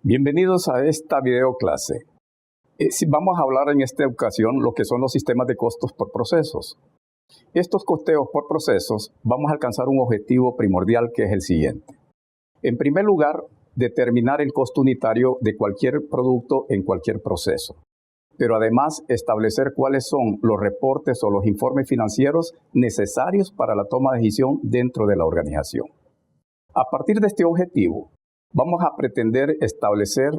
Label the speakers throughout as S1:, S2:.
S1: Bienvenidos a esta videoclase. Vamos a hablar en esta ocasión lo que son los sistemas de costos por procesos. Estos costeos por procesos vamos a alcanzar un objetivo primordial que es el siguiente. En primer lugar, determinar el costo unitario de cualquier producto en cualquier proceso. Pero además establecer cuáles son los reportes o los informes financieros necesarios para la toma de decisión dentro de la organización. A partir de este objetivo, vamos a pretender establecer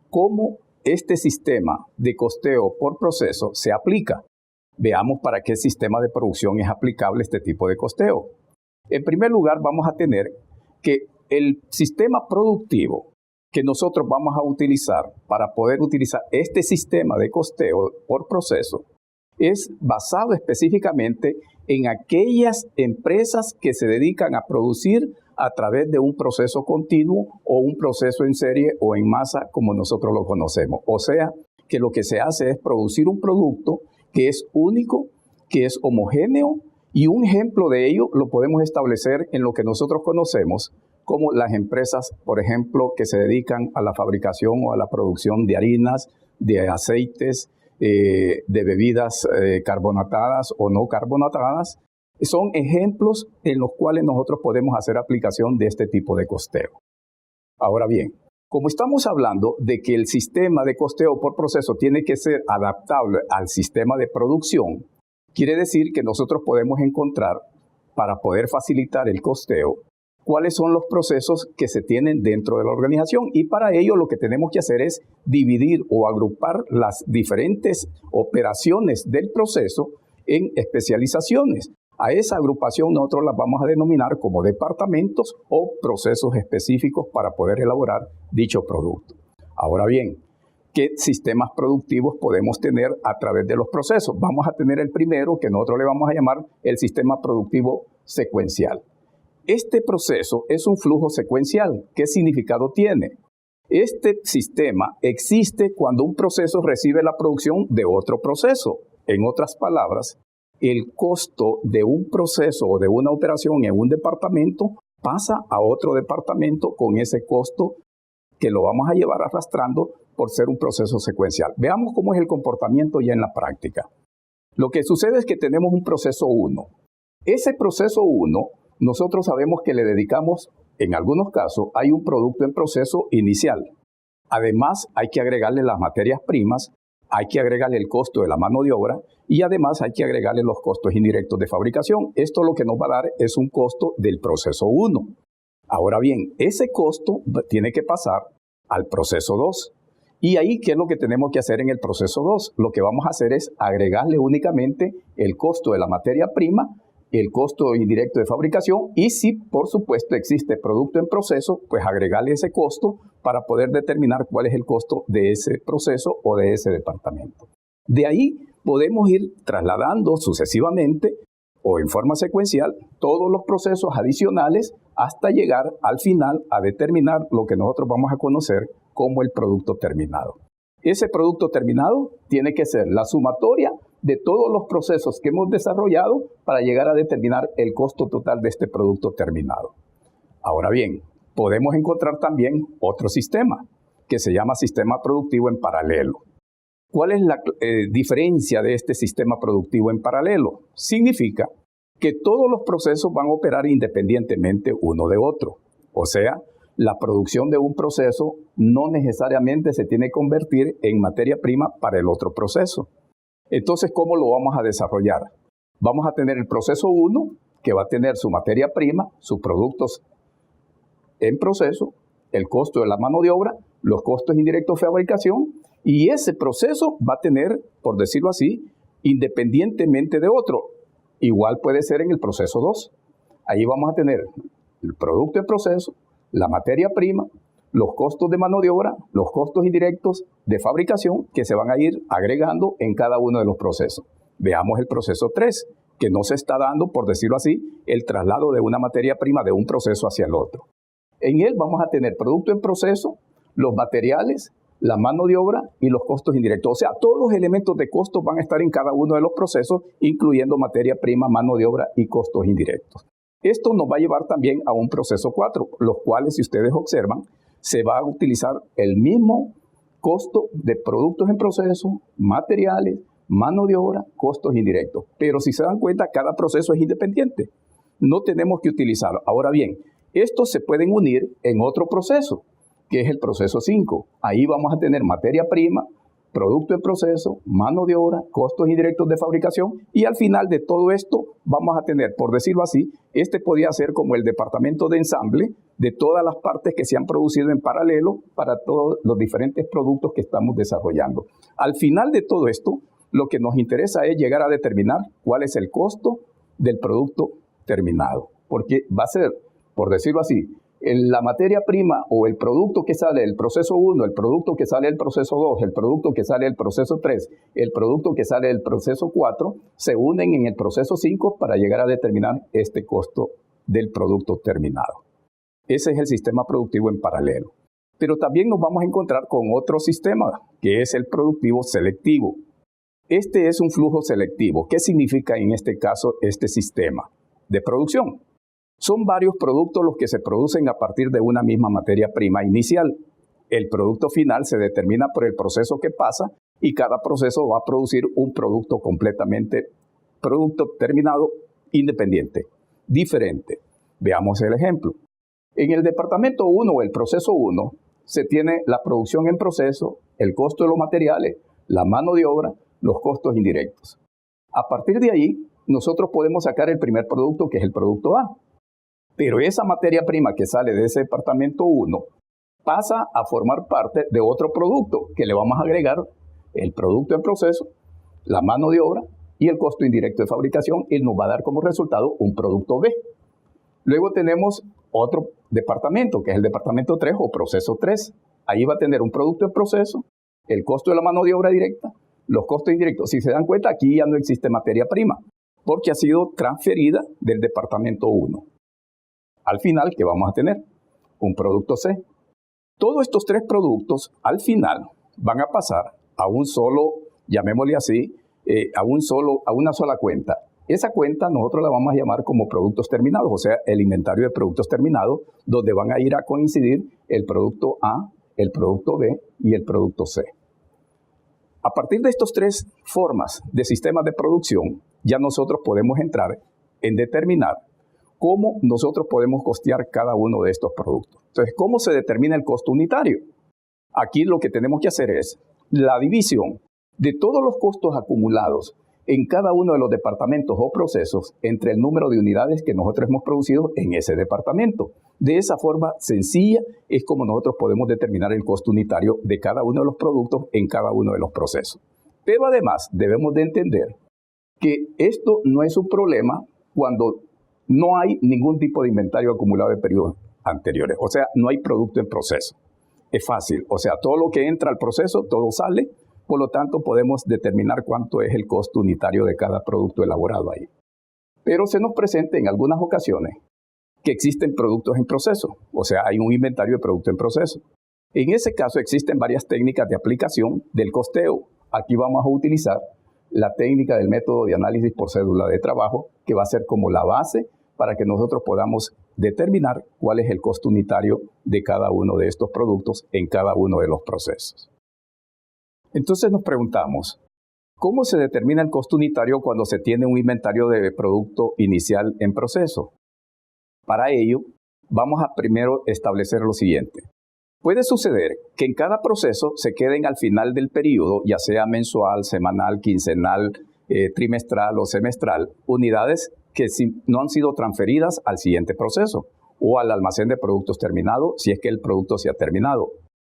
S1: cómo este sistema de costeo por proceso se aplica. Veamos para qué sistema de producción es aplicable este tipo de costeo. En primer lugar, vamos a tener que el sistema productivo que nosotros vamos a utilizar para poder utilizar este sistema de costeo por proceso es basado específicamente en aquellas empresas que se dedican a producir a través de un proceso continuo o un proceso en serie o en masa como nosotros lo conocemos. O sea, que lo que se hace es producir un producto que es único, que es homogéneo, y un ejemplo de ello lo podemos establecer en lo que nosotros conocemos como las empresas, por ejemplo, que se dedican a la fabricación o a la producción de harinas, de aceites, de bebidas carbonatadas o no carbonatadas. Son ejemplos en los cuales nosotros podemos hacer aplicación de este tipo de costeo. Ahora bien, como estamos hablando de que el sistema de costeo por proceso tiene que ser adaptable al sistema de producción, quiere decir que nosotros podemos encontrar, para poder facilitar el costeo, cuáles son los procesos que se tienen dentro de la organización. Y para ello lo que tenemos que hacer es dividir o agrupar las diferentes operaciones del proceso en especializaciones. A esa agrupación nosotros las vamos a denominar como departamentos o procesos específicos para poder elaborar dicho producto. Ahora bien, ¿qué sistemas productivos podemos tener a través de los procesos? Vamos a tener el primero, que nosotros le vamos a llamar el sistema productivo secuencial. Este proceso es un flujo secuencial. ¿Qué significado tiene? Este sistema existe cuando un proceso recibe la producción de otro proceso. En otras palabras, el costo de un proceso o de una operación en un departamento pasa a otro departamento con ese costo que lo vamos a llevar arrastrando por ser un proceso secuencial. Veamos cómo es el comportamiento ya en la práctica. Lo que sucede es que tenemos un proceso 1. Ese proceso 1, nosotros sabemos que le dedicamos, en algunos casos, hay un producto en proceso inicial. Además, hay que agregarle las materias primas, hay que agregarle el costo de la mano de obra y además hay que agregarle los costos indirectos de fabricación. Esto lo que nos va a dar es un costo del proceso 1. Ahora bien, ese costo tiene que pasar al proceso 2. Y ahí, ¿qué es lo que tenemos que hacer en el proceso 2? Lo que vamos a hacer es agregarle únicamente el costo de la materia prima, el costo indirecto de fabricación y si, por supuesto, existe producto en proceso, pues agregarle ese costo para poder determinar cuál es el costo de ese proceso o de ese departamento. De ahí podemos ir trasladando sucesivamente o en forma secuencial todos los procesos adicionales hasta llegar al final a determinar lo que nosotros vamos a conocer como el producto terminado. Ese producto terminado tiene que ser la sumatoria de todos los procesos que hemos desarrollado para llegar a determinar el costo total de este producto terminado. Ahora bien, podemos encontrar también otro sistema que se llama sistema productivo en paralelo. ¿Cuál es la diferencia de este sistema productivo en paralelo? Significa que todos los procesos van a operar independientemente uno de otro. O sea, la producción de un proceso no necesariamente se tiene que convertir en materia prima para el otro proceso. Entonces, ¿cómo lo vamos a desarrollar? Vamos a tener el proceso 1, que va a tener su materia prima, sus productos en proceso, el costo de la mano de obra, los costos indirectos de fabricación, y ese proceso va a tener, por decirlo así, independientemente de otro. Igual puede ser en el proceso 2. Ahí vamos a tener el producto en proceso, la materia prima, los costos de mano de obra, los costos indirectos de fabricación que se van a ir agregando en cada uno de los procesos. Veamos el proceso 3, que no se está dando, por decirlo así, el traslado de una materia prima de un proceso hacia el otro. En él vamos a tener producto en proceso, los materiales, la mano de obra y los costos indirectos. O sea, todos los elementos de costos van a estar en cada uno de los procesos, incluyendo materia prima, mano de obra y costos indirectos. Esto nos va a llevar también a un proceso 4, los cuales, si ustedes observan, se va a utilizar el mismo costo de productos en proceso, materiales, mano de obra, costos indirectos. Pero si se dan cuenta, cada proceso es independiente. No tenemos que utilizarlo. Ahora bien, estos se pueden unir en otro proceso, que es el proceso 5. Ahí vamos a tener materia prima, producto en proceso, mano de obra, costos indirectos de fabricación, y al final de todo esto vamos a tener, por decirlo así, este podría ser como el departamento de ensamble de todas las partes que se han producido en paralelo para todos los diferentes productos que estamos desarrollando. Al final de todo esto, lo que nos interesa es llegar a determinar cuál es el costo del producto terminado, porque va a ser, por decirlo así, la materia prima o el producto que sale del proceso 1, el producto que sale del proceso 2, el producto que sale del proceso 3, el producto que sale del proceso 4, se unen en el proceso 5 para llegar a determinar este costo del producto terminado. Ese es el sistema productivo en paralelo. Pero también nos vamos a encontrar con otro sistema, que es el productivo selectivo. Este es un flujo selectivo. ¿Qué significa en este caso este sistema de producción? Son varios productos los que se producen a partir de una misma materia prima inicial. El producto final se determina por el proceso que pasa y cada proceso va a producir un producto producto terminado independiente, diferente. Veamos el ejemplo. En el departamento 1 o el proceso 1 se tiene la producción en proceso, el costo de los materiales, la mano de obra, los costos indirectos. A partir de ahí, nosotros podemos sacar el primer producto, que es el producto A. Pero esa materia prima que sale de ese departamento 1 pasa a formar parte de otro producto que le vamos a agregar el producto en proceso, la mano de obra y el costo indirecto de fabricación, y nos va a dar como resultado un producto B. Luego tenemos otro departamento, que es el departamento 3 o proceso 3. Ahí va a tener un producto en proceso, el costo de la mano de obra directa, los costos indirectos. Si se dan cuenta, aquí ya no existe materia prima, porque ha sido transferida del departamento 1. Al final, ¿qué vamos a tener? Un producto C. Todos estos tres productos, al final, van a pasar a un solo, llamémosle así, a una sola cuenta. Esa cuenta nosotros la vamos a llamar como productos terminados, o sea, el inventario de productos terminados, donde van a ir a coincidir el producto A, el producto B y el producto C. A partir de estas tres formas de sistemas de producción, ya nosotros podemos entrar en determinar cómo nosotros podemos costear cada uno de estos productos. Entonces, ¿cómo se determina el costo unitario? Aquí lo que tenemos que hacer es la división de todos los costos acumulados en cada uno de los departamentos o procesos entre el número de unidades que nosotros hemos producido en ese departamento. De esa forma sencilla es como nosotros podemos determinar el costo unitario de cada uno de los productos en cada uno de los procesos. Pero además debemos de entender que esto no es un problema cuando no hay ningún tipo de inventario acumulado de periodos anteriores. O sea, no hay producto en proceso. Es fácil. O sea, todo lo que entra al proceso, todo sale. Por lo tanto, podemos determinar cuánto es el costo unitario de cada producto elaborado ahí. Pero se nos presenta en algunas ocasiones que existen productos en proceso. O sea, hay un inventario de producto en proceso. En ese caso, existen varias técnicas de aplicación del costeo. Aquí vamos a utilizar la técnica del método de análisis por cédula de trabajo, que va a ser como la base para que nosotros podamos determinar cuál es el costo unitario de cada uno de estos productos en cada uno de los procesos. Entonces nos preguntamos, ¿cómo se determina el costo unitario cuando se tiene un inventario de producto inicial en proceso? Para ello, vamos a primero establecer lo siguiente. Puede suceder que en cada proceso se queden al final del periodo, ya sea mensual, semanal, quincenal, trimestral o semestral, unidades que no han sido transferidas al siguiente proceso o al almacén de productos terminados si es que el producto se ha terminado.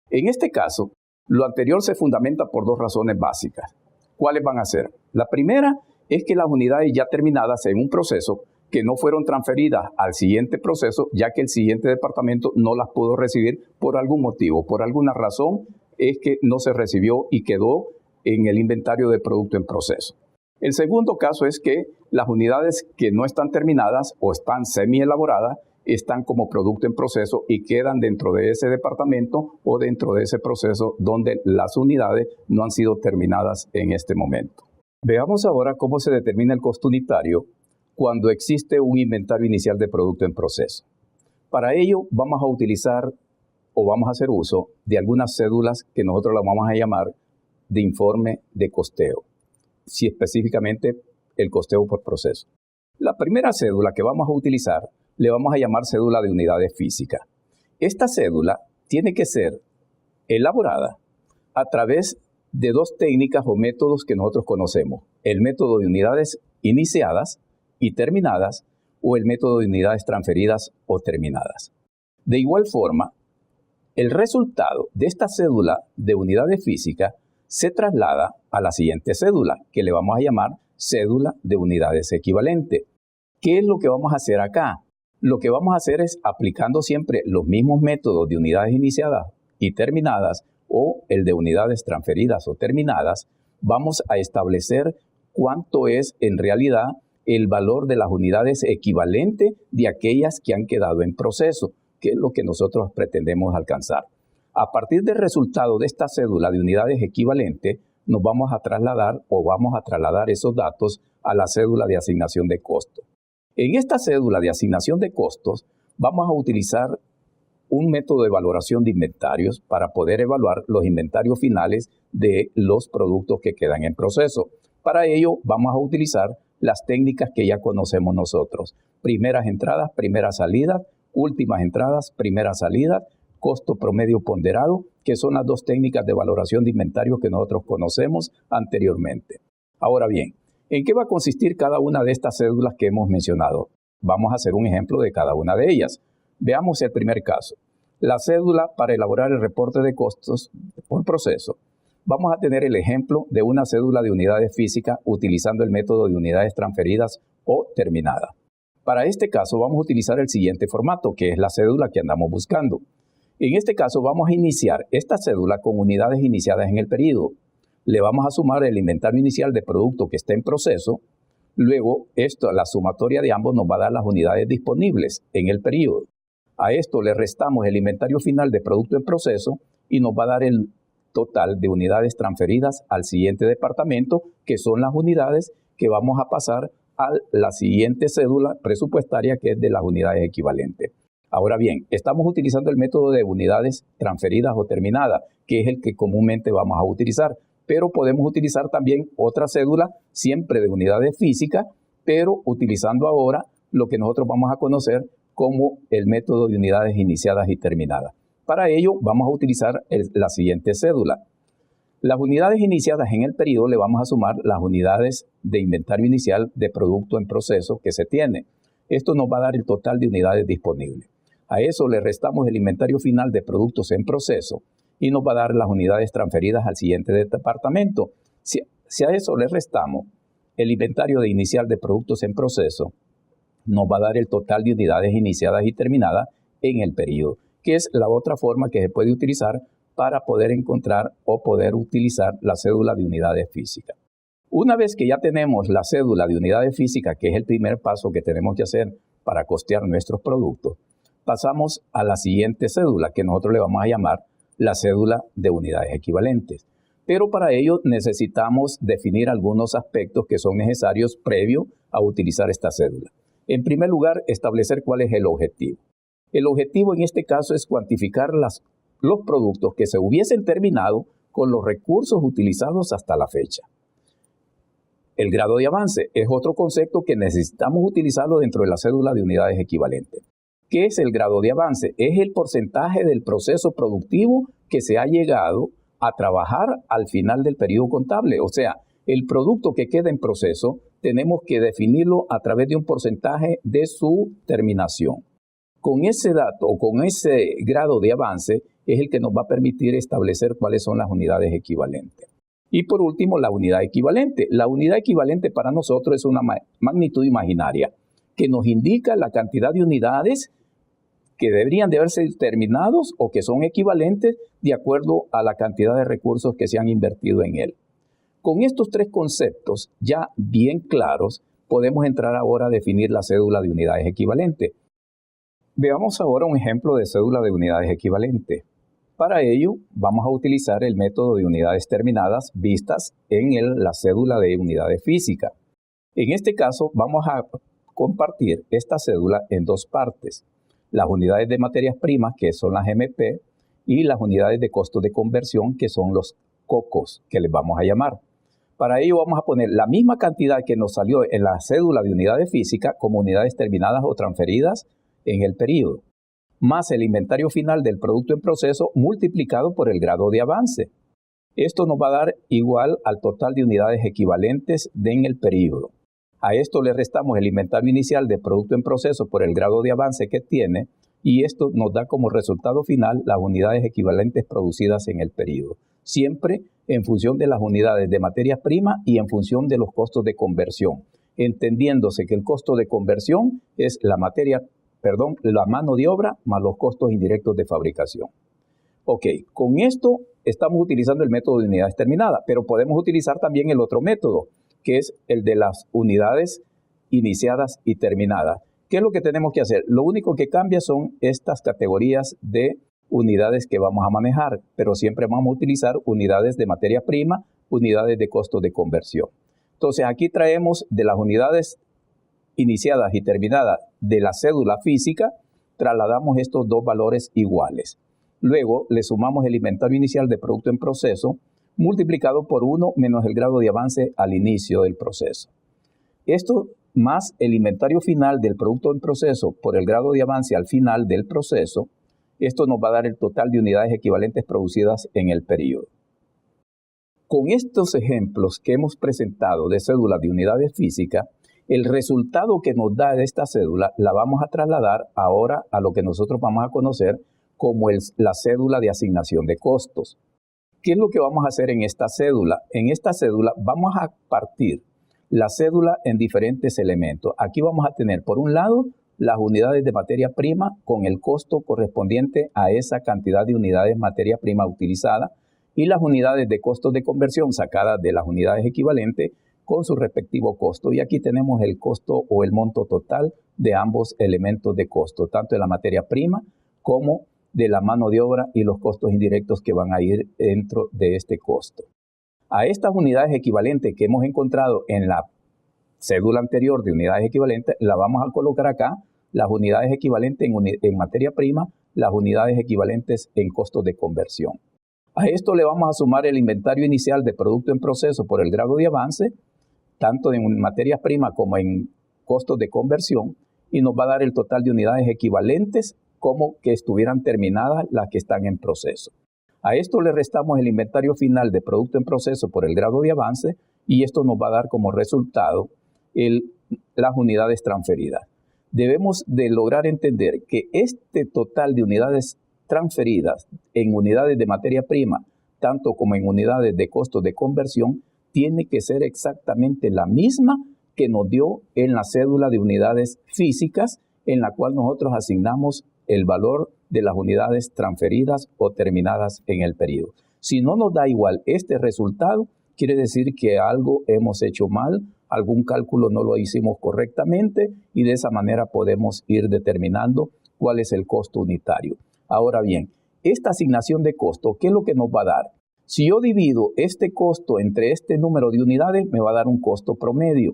S1: En este caso, lo anterior se fundamenta por dos razones básicas. ¿Cuáles van a ser? La primera es que las unidades ya terminadas en un proceso que no fueron transferidas al siguiente proceso, ya que el siguiente departamento no las pudo recibir por algún motivo, por alguna razón, es que no se recibió y quedó en el inventario de producto en proceso. El segundo caso es que las unidades que no están terminadas o están semi-elaboradas están como producto en proceso y quedan dentro de ese departamento o dentro de ese proceso donde las unidades no han sido terminadas en este momento. Veamos ahora cómo se determina el costo unitario cuando existe un inventario inicial de producto en proceso. Para ello vamos a utilizar o vamos a hacer uso de algunas cédulas que nosotros las vamos a llamar de informe de costeo, si específicamente el costeo por proceso. La primera cédula que vamos a utilizar le vamos a llamar cédula de unidades físicas. Esta cédula tiene que ser elaborada a través de dos técnicas o métodos que nosotros conocemos: el método de unidades iniciadas y terminadas o el método de unidades transferidas o terminadas. De igual forma, el resultado de esta cédula de unidades físicas se traslada a la siguiente cédula, que le vamos a llamar cédula de unidades equivalentes. ¿Qué es lo que vamos a hacer acá? Lo que vamos a hacer es, aplicando siempre los mismos métodos de unidades iniciadas y terminadas o el de unidades transferidas o terminadas, vamos a establecer cuánto es en realidad el valor de las unidades equivalentes de aquellas que han quedado en proceso, que es lo que nosotros pretendemos alcanzar. A partir del resultado de esta cédula de unidades equivalentes, nos vamos a trasladar esos datos a la cédula de asignación de costos. En esta cédula de asignación de costos, vamos a utilizar un método de valoración de inventarios para poder evaluar los inventarios finales de los productos que quedan en proceso. Para ello, vamos a utilizar las técnicas que ya conocemos nosotros: primeras entradas, primeras salidas, últimas entradas, primeras salidas, costo promedio ponderado, que son las dos técnicas de valoración de inventarios que nosotros conocemos anteriormente. Ahora bien, ¿en qué va a consistir cada una de estas cédulas que hemos mencionado? Vamos a hacer un ejemplo de cada una de ellas. Veamos el primer caso. La cédula para elaborar el reporte de costos por proceso. Vamos a tener el ejemplo de una cédula de unidades físicas utilizando el método de unidades transferidas o terminadas. Para este caso vamos a utilizar el siguiente formato, que es la cédula que andamos buscando. En este caso vamos a iniciar esta cédula con unidades iniciadas en el periodo. Le vamos a sumar el inventario inicial de producto que está en proceso. Luego, la sumatoria de ambos nos va a dar las unidades disponibles en el periodo. A esto le restamos el inventario final de producto en proceso y nos va a dar el total de unidades transferidas al siguiente departamento, que son las unidades que vamos a pasar a la siguiente cédula presupuestaria, que es de las unidades equivalentes. Ahora bien, estamos utilizando el método de unidades transferidas o terminadas, que es el que comúnmente vamos a utilizar, pero podemos utilizar también otra cédula, siempre de unidades físicas, pero utilizando ahora lo que nosotros vamos a conocer como el método de unidades iniciadas y terminadas. Para ello vamos a utilizar la siguiente cédula. Las unidades iniciadas en el periodo le vamos a sumar las unidades de inventario inicial de producto en proceso que se tiene. Esto nos va a dar el total de unidades disponibles. A eso le restamos el inventario final de productos en proceso y nos va a dar las unidades transferidas al siguiente departamento. Si a eso le restamos el inventario inicial de productos en proceso, nos va a dar el total de unidades iniciadas y terminadas en el periodo, que es la otra forma que se puede utilizar para poder encontrar o poder utilizar la cédula de unidades físicas. Una vez que ya tenemos la cédula de unidades físicas, que es el primer paso que tenemos que hacer para costear nuestros productos, pasamos a la siguiente cédula, que nosotros le vamos a llamar la cédula de unidades equivalentes. Pero para ello necesitamos definir algunos aspectos que son necesarios previo a utilizar esta cédula. En primer lugar, establecer cuál es el objetivo. El objetivo en este caso es cuantificar los productos que se hubiesen terminado con los recursos utilizados hasta la fecha. El grado de avance es otro concepto que necesitamos utilizarlo dentro de la cédula de unidades equivalentes. ¿Qué es el grado de avance? Es el porcentaje del proceso productivo que se ha llegado a trabajar al final del periodo contable. O sea, el producto que queda en proceso tenemos que definirlo a través de un porcentaje de su terminación. Con ese dato o con ese grado de avance es el que nos va a permitir establecer cuáles son las unidades equivalentes. Y por último, la unidad equivalente. La unidad equivalente para nosotros es una magnitud imaginaria que nos indica la cantidad de unidades que deberían de haberse terminados o que son equivalentes de acuerdo a la cantidad de recursos que se han invertido en él. Con estos tres conceptos ya bien claros, podemos entrar ahora a definir la cédula de unidades equivalentes. Veamos ahora un ejemplo de cédula de unidades equivalentes. Para ello, vamos a utilizar el método de unidades terminadas vistas en la cédula de unidades físicas. En este caso, vamos a compartir esta cédula en dos partes. Las unidades de materias primas, que son las MP, y las unidades de costo de conversión, que son los COCOs, que les vamos a llamar. Para ello vamos a poner la misma cantidad que nos salió en la cédula de unidades físicas como unidades terminadas o transferidas en el periodo, más el inventario final del producto en proceso multiplicado por el grado de avance. Esto nos va a dar igual al total de unidades equivalentes en el periodo. A esto le restamos el inventario inicial de producto en proceso por el grado de avance que tiene, y esto nos da como resultado final las unidades equivalentes producidas en el periodo, siempre en función de las unidades de materia prima y en función de los costos de conversión, entendiéndose que el costo de conversión es la mano de obra más los costos indirectos de fabricación. Ok, con esto estamos utilizando el método de unidades terminadas, pero podemos utilizar también el otro método, que es el de las unidades iniciadas y terminadas. ¿Qué es lo que tenemos que hacer? Lo único que cambia son estas categorías de unidades que vamos a manejar, pero siempre vamos a utilizar unidades de materia prima, unidades de costo de conversión. Entonces aquí traemos de las unidades iniciadas y terminadas de la cédula física, trasladamos estos dos valores iguales. Luego le sumamos el inventario inicial de producto en proceso multiplicado por 1 menos el grado de avance al inicio del proceso. Esto más el inventario final del producto en proceso por el grado de avance al final del proceso, esto nos va a dar el total de unidades equivalentes producidas en el periodo. Con estos ejemplos que hemos presentado de cédulas de unidades físicas, el resultado que nos da de esta cédula la vamos a trasladar ahora a lo que nosotros vamos a conocer como la cédula de asignación de costos. ¿Qué es lo que vamos a hacer en esta cédula? En esta cédula vamos a partir la cédula en diferentes elementos. Aquí vamos a tener, por un lado, las unidades de materia prima con el costo correspondiente a esa cantidad de unidades de materia prima utilizada y las unidades de costos de conversión sacadas de las unidades equivalentes con su respectivo costo. Y aquí tenemos el costo o el monto total de ambos elementos de costo, tanto de la materia prima como de la mano de obra y los costos indirectos que van a ir dentro de este costo. A estas unidades equivalentes que hemos encontrado en la cédula anterior de unidades equivalentes, la vamos a colocar acá, las unidades equivalentes en materia prima, las unidades equivalentes en costos de conversión. A esto le vamos a sumar el inventario inicial de producto en proceso por el grado de avance, tanto en materias primas como en costos de conversión, y nos va a dar el total de unidades equivalentes como que estuvieran terminadas las que están en proceso. A esto le restamos el inventario final de producto en proceso por el grado de avance, y esto nos va a dar como resultado las unidades transferidas. Debemos de lograr entender que este total de unidades transferidas en unidades de materia prima, tanto como en unidades de costos de conversión, tiene que ser exactamente la misma que nos dio en la cédula de unidades físicas, en la cual nosotros asignamos el valor de las unidades transferidas o terminadas en el periodo. Si no nos da igual este resultado, quiere decir que algo hemos hecho mal, algún cálculo no lo hicimos correctamente y de esa manera podemos ir determinando cuál es el costo unitario. Ahora bien, esta asignación de costo, ¿qué es lo que nos va a dar? Si yo divido este costo entre este número de unidades, me va a dar un costo promedio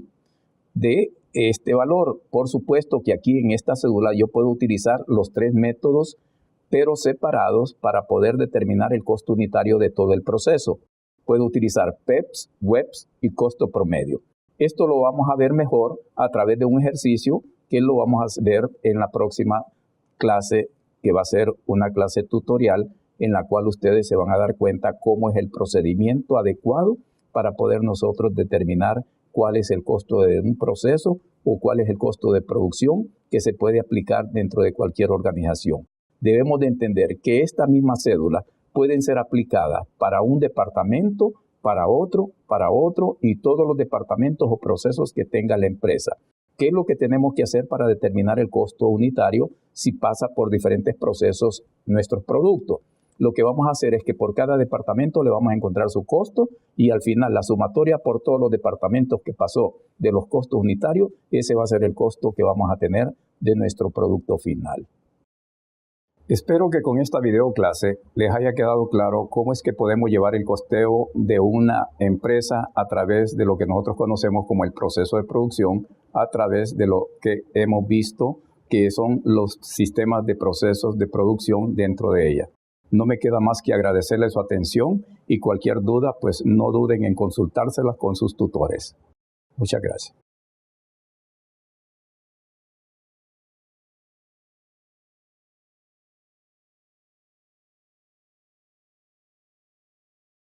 S1: de este valor. Por supuesto que aquí en esta cédula yo puedo utilizar los tres métodos, pero separados para poder determinar el costo unitario de todo el proceso. Puedo utilizar PEPS, WEPS y costo promedio. Esto lo vamos a ver mejor a través de un ejercicio que lo vamos a ver en la próxima clase, que va a ser una clase tutorial en la cual ustedes se van a dar cuenta cómo es el procedimiento adecuado para poder nosotros determinar cuál es el costo de un proceso o cuál es el costo de producción que se puede aplicar dentro de cualquier organización. Debemos de entender que esta misma cédula pueden ser aplicadas para un departamento, para otro y todos los departamentos o procesos que tenga la empresa. ¿Qué es lo que tenemos que hacer para determinar el costo unitario si pasa por diferentes procesos nuestros productos? Lo que vamos a hacer es que por cada departamento le vamos a encontrar su costo y al final la sumatoria por todos los departamentos que pasó de los costos unitarios, ese va a ser el costo que vamos a tener de nuestro producto final. Espero que con esta videoclase les haya quedado claro cómo es que podemos llevar el costeo de una empresa a través de lo que nosotros conocemos como el proceso de producción, a través de lo que hemos visto que son los sistemas de procesos de producción dentro de ella. No me queda más que agradecerles su atención y cualquier duda, pues no duden en consultárselas con sus tutores. Muchas gracias.